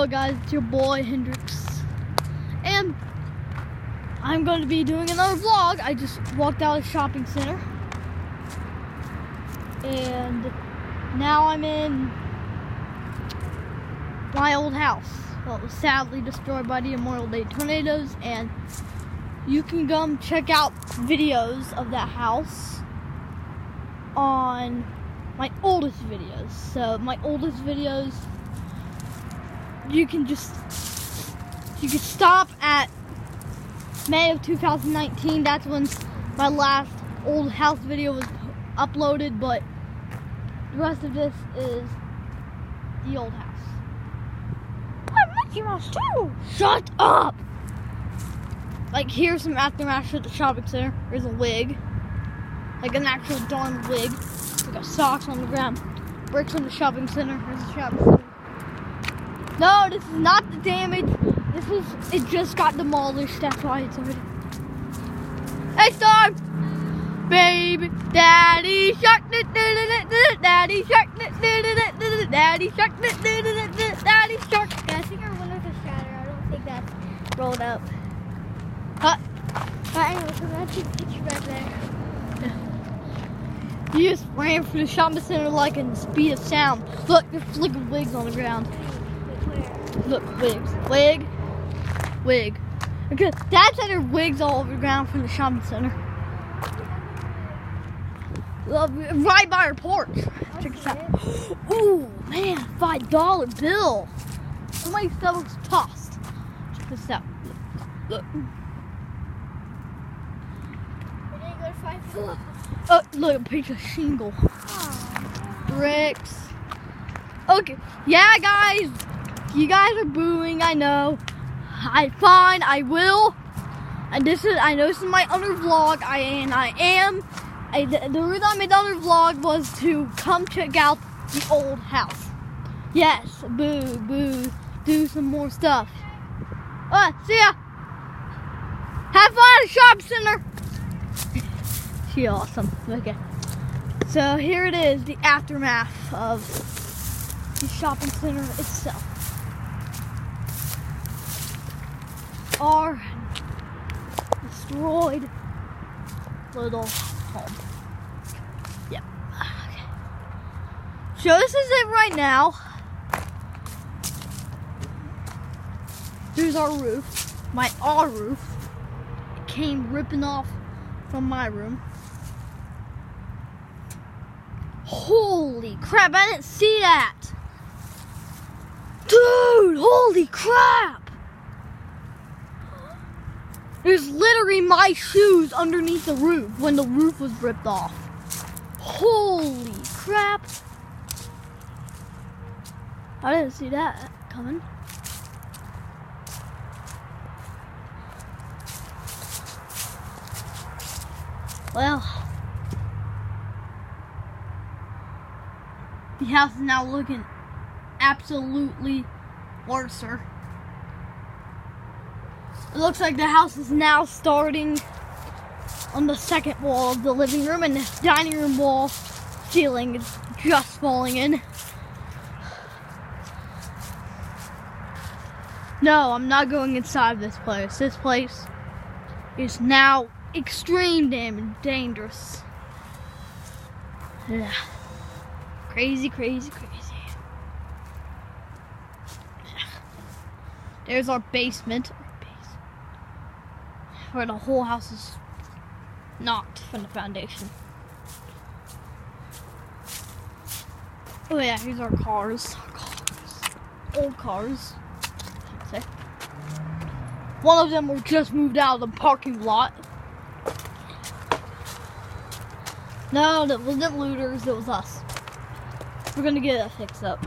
Yo guys, it's your boy Hendrix, and I'm going to be doing another vlog. I just walked out of the shopping center, and now I'm in my old house. Well, it was sadly destroyed by the Memorial Day tornadoes, and you can come check out videos of that house on my oldest videos. So my oldest videos, you can stop at May of 2019. That's when my last old house video was uploaded, but the rest of this is the old house. I'm Mickey Mouse too! Shut up! Like, here's some aftermath at the shopping center. There's a wig. Like an actual darn wig. We got socks on the ground. Bricks in the shopping center. There's the shopping center. No, this is not the damage. It just got demolished. That's why it's already. Hey, Star! Baby, Daddy Shark, Daddy Shark, Daddy Shark, Daddy Shark. I think our windows are shattered. I don't think that's rolled up. Huh? But anyway, so that's your picture back there. You just ran through the shopping center like in the speed of sound. Look, there's flipping wigs on the ground. Look, wigs. Wig. Okay, Dad said there are wigs all over the ground from the shopping center. Right by our porch. Check this out. Ooh, man, $5 bill. Somebody stuff was tossed. Check this out. Look. We didn't go to 5 floors. Oh, look, a piece of shingle. Bricks. Okay, yeah, guys. You guys are booing, I know. Fine, I will. And I know this is my other vlog. The reason I made the other vlog was to come check out the old house. Yes, boo, do some more stuff. See ya. Have fun at the shopping center. She's awesome. Okay. So here it is, the aftermath of the shopping center itself. Our destroyed little home. Yep. Okay. So this is it right now. Here's our roof. Our roof. It came ripping off from my room. Holy crap, I didn't see that. Dude, holy crap. There's literally my shoes underneath the roof when the roof was ripped off. Holy crap. I didn't see that coming. Well, the house is now looking absolutely worser. It looks like the house is now starting on the second wall of the living room, and the dining room wall ceiling is just falling in. No, I'm not going inside this place. This place is now extreme damage, dangerous. Yeah. Crazy. There's our basement. Where the whole house is knocked from the foundation. Oh yeah, here's our cars. Old cars, I should say. One of them were just moved out of the parking lot. No, that wasn't looters, it was us. We're gonna get it fixed up.